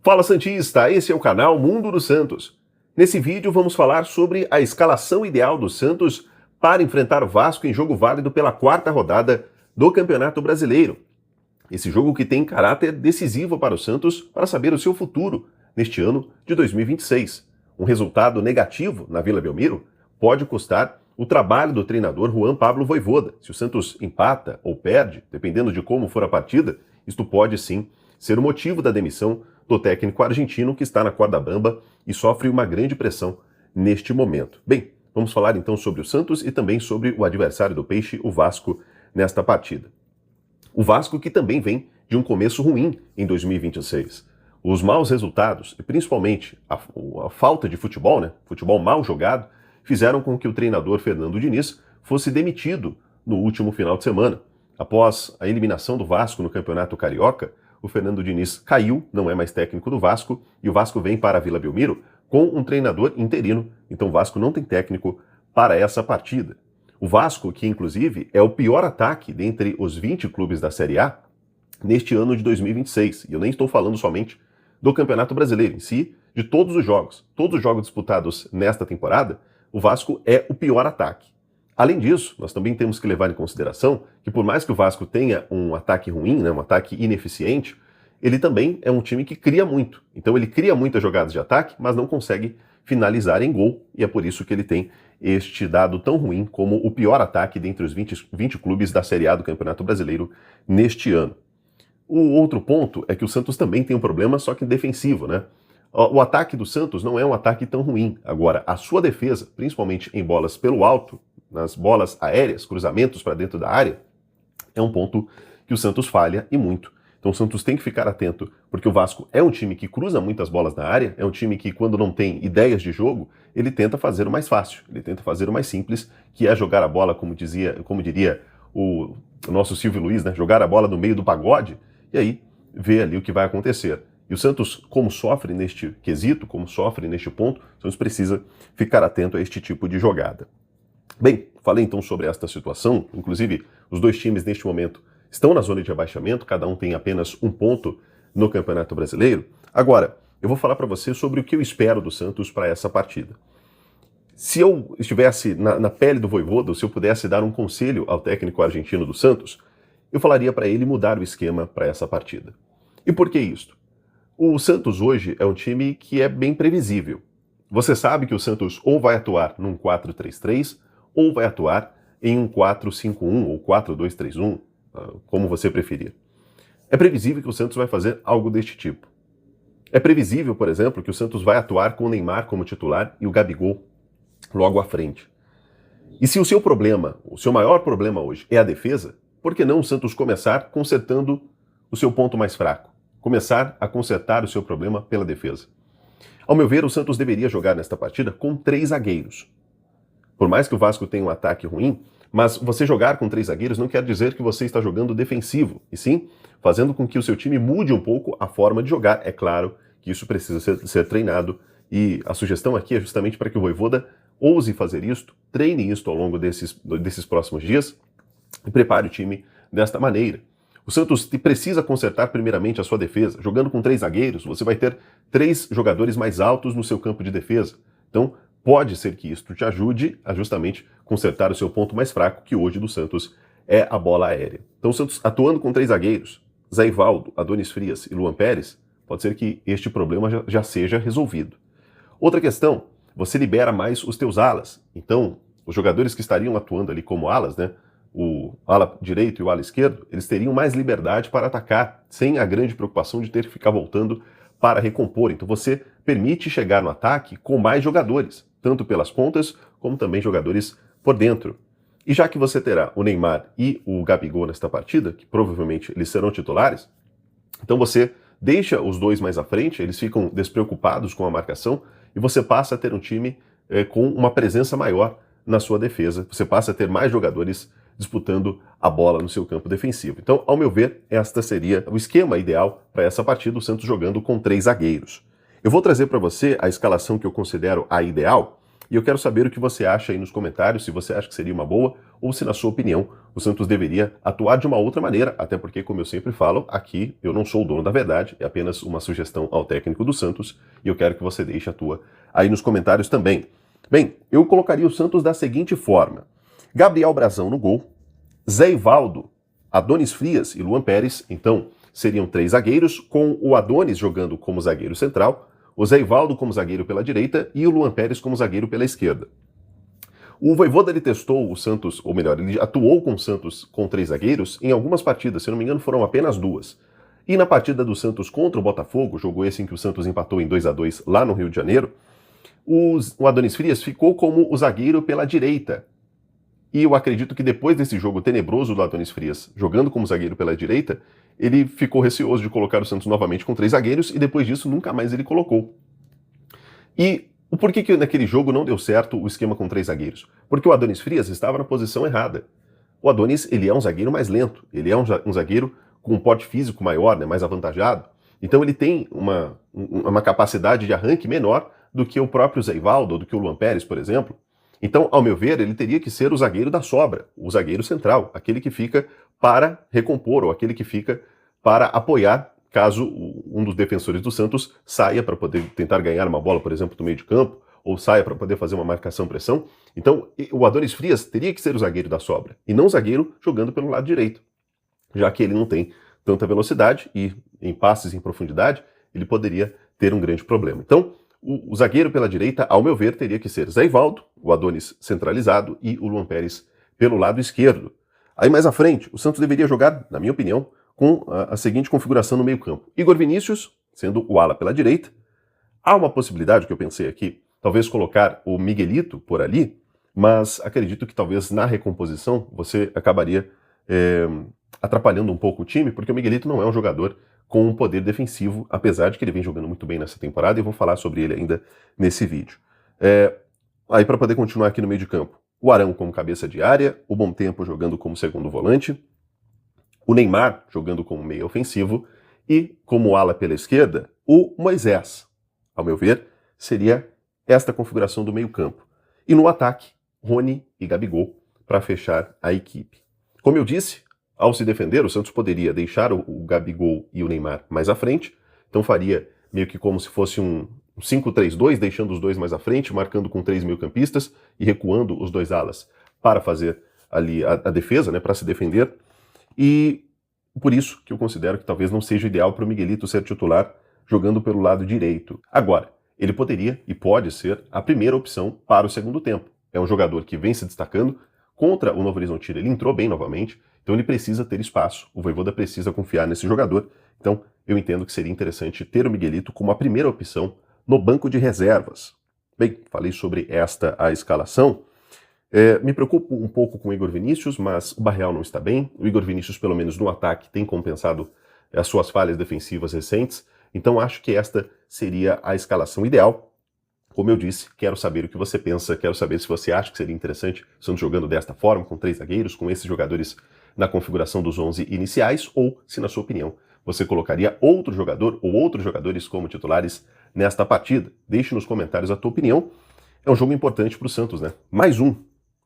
Fala Santista, esse é o canal Mundo do Santos. Nesse vídeo vamos falar sobre a escalação ideal do Santos para enfrentar o Vasco em jogo válido pela quarta rodada do Campeonato Brasileiro. Esse jogo que tem caráter decisivo para o Santos para saber o seu futuro neste ano de 2026. Um resultado negativo na Vila Belmiro pode custar o trabalho do treinador Juan Pablo Vojvoda. Se o Santos empata ou perde, dependendo de como for a partida, isto pode sim ser o motivo da demissão do técnico argentino que está na corda bamba e sofre uma grande pressão neste momento. Bem, vamos falar então sobre o Santos e também sobre o adversário do Peixe, o Vasco, nesta partida. O Vasco que também vem de um começo ruim em 2026. Os maus resultados, e principalmente a falta de futebol, futebol mal jogado, fizeram com que o treinador Fernando Diniz fosse demitido no último final de semana. Após a eliminação do Vasco no Campeonato Carioca, o Fernando Diniz caiu, não é mais técnico do Vasco, e o Vasco vem para a Vila Belmiro com um treinador interino, então o Vasco não tem técnico para essa partida. O Vasco, que inclusive é o pior ataque dentre os 20 clubes da Série A neste ano de 2026, e eu nem estou falando somente do Campeonato Brasileiro em si, de todos os jogos disputados nesta temporada, o Vasco é o pior ataque. Além disso, nós também temos que levar em consideração que por mais que o Vasco tenha um ataque ruim, um ataque ineficiente, ele também é um time que cria muito. Então ele cria muitas jogadas de ataque, mas não consegue finalizar em gol, e é por isso que ele tem este dado tão ruim como o pior ataque dentre os 20 clubes da Série A do Campeonato Brasileiro neste ano. O outro ponto é que o Santos também tem um problema, só que defensivo, O ataque do Santos não é um ataque tão ruim. Agora, a sua defesa, principalmente em bolas pelo alto, nas bolas aéreas, cruzamentos para dentro da área, é um ponto que o Santos falha e muito. Então o Santos tem que ficar atento, porque o Vasco é um time que cruza muitas bolas na área, é um time que quando não tem ideias de jogo, ele tenta fazer o mais fácil, ele tenta fazer o mais simples, que é jogar a bola, como diria o nosso Silvio Luiz, jogar a bola no meio do pagode, e aí ver ali o que vai acontecer. E o Santos, como sofre neste quesito, como sofre neste ponto, o Santos precisa ficar atento a este tipo de jogada. Bem, falei então sobre esta situação, inclusive os dois times neste momento estão na zona de rebaixamento, cada um tem apenas um ponto no Campeonato Brasileiro. Agora, eu vou falar para você sobre o que eu espero do Santos para essa partida. Se eu estivesse na pele do Vojvoda, se eu pudesse dar um conselho ao técnico argentino do Santos, eu falaria para ele mudar o esquema para essa partida. E por que isto? O Santos hoje é um time que é bem previsível. Você sabe que o Santos ou vai atuar num 4-3-3 ou vai atuar em um 4-5-1 ou 4-2-3-1, como você preferir. É previsível que o Santos vai fazer algo deste tipo. É previsível, por exemplo, que o Santos vai atuar com o Neymar como titular e o Gabigol logo à frente. E se o seu maior problema hoje é a defesa, por que não o Santos começar consertando o seu ponto mais fraco? Começar a consertar o seu problema pela defesa. Ao meu ver, o Santos deveria jogar nesta partida com 3 zagueiros. Por mais que o Vasco tenha um ataque ruim, mas você jogar com 3 zagueiros não quer dizer que você está jogando defensivo, e sim fazendo com que o seu time mude um pouco a forma de jogar. É claro que isso precisa ser treinado, e a sugestão aqui é justamente para que o Vojvoda ouse fazer isto, treine isto ao longo desses próximos dias e prepare o time desta maneira. O Santos precisa consertar primeiramente a sua defesa. Jogando com 3 zagueiros, você vai ter 3 jogadores mais altos no seu campo de defesa. Então, pode ser que isto te ajude a justamente consertar o seu ponto mais fraco, que hoje do Santos é a bola aérea. Então o Santos atuando com 3 zagueiros, Zé Ivaldo, Adonis Frias e Luan Pérez, pode ser que este problema já seja resolvido. Outra questão, você libera mais os teus alas. Então, os jogadores que estariam atuando ali como alas, o ala direito e o ala esquerdo, eles teriam mais liberdade para atacar, sem a grande preocupação de ter que ficar voltando para recompor. Então você permite chegar no ataque com mais jogadores, tanto pelas pontas, como também jogadores por dentro. E já que você terá o Neymar e o Gabigol nesta partida, que provavelmente eles serão titulares, então você deixa os dois mais à frente, eles ficam despreocupados com a marcação, e você passa a ter um time com uma presença maior na sua defesa, você passa a ter mais jogadores disputando a bola no seu campo defensivo. Então, ao meu ver, esta seria o esquema ideal para essa partida, o Santos jogando com 3 zagueiros. Eu vou trazer para você a escalação que eu considero a ideal, E eu quero saber o que você acha aí nos comentários, se você acha que seria uma boa, ou se na sua opinião o Santos deveria atuar de uma outra maneira, até porque, como eu sempre falo, aqui eu não sou o dono da verdade, é apenas uma sugestão ao técnico do Santos, e eu quero que você deixe a tua aí nos comentários também. Bem, eu colocaria o Santos da seguinte forma: Gabriel Brazão no gol, Zé Ivaldo, Adonis Frias e Luan Pérez, então seriam 3 zagueiros, com o Adonis jogando como zagueiro central, o Zé Ivaldo como zagueiro pela direita e o Luan Pérez como zagueiro pela esquerda. O Vojvoda ele testou o Santos, ou melhor, ele atuou com o Santos com 3 zagueiros em algumas partidas, se não me engano foram apenas 2. E na partida do Santos contra o Botafogo, jogo esse em que o Santos empatou em 2-2 lá no Rio de Janeiro, o Adonis Frias ficou como o zagueiro pela direita. E eu acredito que depois desse jogo tenebroso do Adonis Frias, jogando como zagueiro pela direita, ele ficou receoso de colocar o Santos novamente com 3 zagueiros e depois disso nunca mais ele colocou. E o porquê que naquele jogo não deu certo o esquema com 3 zagueiros? Porque o Adonis Frias estava na posição errada. O Adonis, ele é um zagueiro mais lento, ele é um zagueiro com um porte físico maior, né, mais avantajado. Então ele tem uma capacidade de arranque menor do que o próprio Zé Ivaldo ou do que o Luan Pérez, por exemplo. Então, ao meu ver, ele teria que ser o zagueiro da sobra, o zagueiro central, aquele que fica para recompor, ou aquele que fica para apoiar, caso um dos defensores do Santos saia para poder tentar ganhar uma bola, por exemplo, do meio de campo, ou saia para poder fazer uma marcação-pressão. Então, o Adonis Frias teria que ser o zagueiro da sobra, e não o zagueiro jogando pelo lado direito, já que ele não tem tanta velocidade e em passes em profundidade, ele poderia ter um grande problema. Então, o zagueiro pela direita, ao meu ver, teria que ser Zé Ivaldo, o Adonis centralizado, e o Luan Pérez pelo lado esquerdo. Aí mais à frente, o Santos deveria jogar, na minha opinião, com a seguinte configuração no meio campo. Igor Vinícius, sendo o ala pela direita. Há uma possibilidade que eu pensei aqui, talvez colocar o Miguelito por ali, mas acredito que talvez na recomposição você acabaria atrapalhando um pouco o time, porque o Miguelito não é um jogador com um poder defensivo, apesar de que ele vem jogando muito bem nessa temporada, e eu vou falar sobre ele ainda nesse vídeo. Aí para poder continuar aqui no meio de campo, o Arão como cabeça de área, o Bom Tempo jogando como segundo volante, o Neymar jogando como meio ofensivo, e como ala pela esquerda, o Moisés. Ao meu ver, seria esta configuração do meio campo. E no ataque, Rony e Gabigol para fechar a equipe. Como eu disse, ao se defender, o Santos poderia deixar o Gabigol e o Neymar mais à frente, então faria meio que como se fosse um 5-3-2, deixando os dois mais à frente, marcando com 3 meio-campistas e recuando os 2 alas para fazer ali a defesa, né, para se defender. E por isso que eu considero que talvez não seja ideal para o Miguelito ser titular jogando pelo lado direito. Agora, ele poderia e pode ser a primeira opção para o segundo tempo. É um jogador que vem se destacando. Contra o Novo Horizontino ele entrou bem novamente, então ele precisa ter espaço, o Vojvoda precisa confiar nesse jogador, então eu entendo que seria interessante ter o Miguelito como a primeira opção no banco de reservas. Bem, falei sobre a escalação. Me preocupo um pouco com o Igor Vinícius, mas o Barreal não está bem. O Igor Vinícius, pelo menos no ataque, tem compensado as suas falhas defensivas recentes, então acho que esta seria a escalação ideal. Como eu disse, quero saber o que você pensa, quero saber se você acha que seria interessante o Santos jogando desta forma, com 3 zagueiros, com esses jogadores na configuração dos 11 iniciais, ou se, na sua opinião, você colocaria outro jogador ou outros jogadores como titulares nesta partida. Deixe nos comentários a tua opinião. É um jogo importante para o Santos, né? Mais um.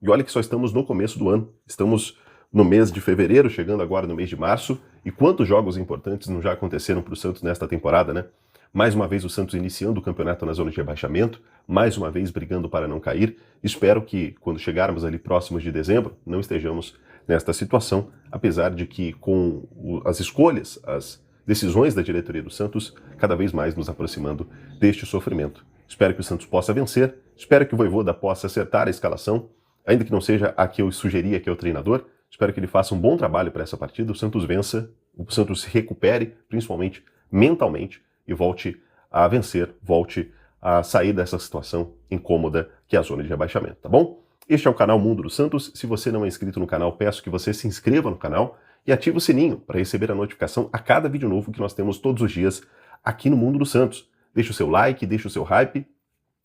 E olha que só estamos no começo do ano. Estamos no mês de fevereiro, chegando agora no mês de março. E quantos jogos importantes não já aconteceram para o Santos nesta temporada, né? Mais uma vez o Santos iniciando o campeonato na zona de rebaixamento, mais uma vez brigando para não cair. Espero que, quando chegarmos ali próximos de dezembro, não estejamos nesta situação, apesar de que com as escolhas, as decisões da diretoria do Santos, cada vez mais nos aproximando deste sofrimento. Espero que o Santos possa vencer, espero que o Vojvoda possa acertar a escalação, ainda que não seja a que eu sugeri aqui ao treinador. Espero que ele faça um bom trabalho para essa partida, o Santos vença, o Santos se recupere, principalmente mentalmente, e volte a vencer, volte a sair dessa situação incômoda que é a zona de rebaixamento, tá bom? Este é o canal Mundo do Santos. Se você não é inscrito no canal, peço que você se inscreva no canal e ative o sininho para receber a notificação a cada vídeo novo que nós temos todos os dias aqui no Mundo do Santos. Deixe o seu like, deixe o seu hype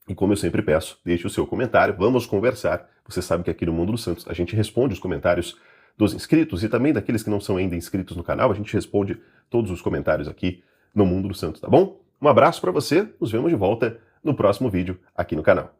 e, como eu sempre peço, deixe o seu comentário. Vamos conversar. Você sabe que aqui no Mundo do Santos a gente responde os comentários dos inscritos e também daqueles que não são ainda inscritos no canal. A gente responde todos os comentários aqui no Mundo do Santos, tá bom? Um abraço para você, nos vemos de volta no próximo vídeo aqui no canal.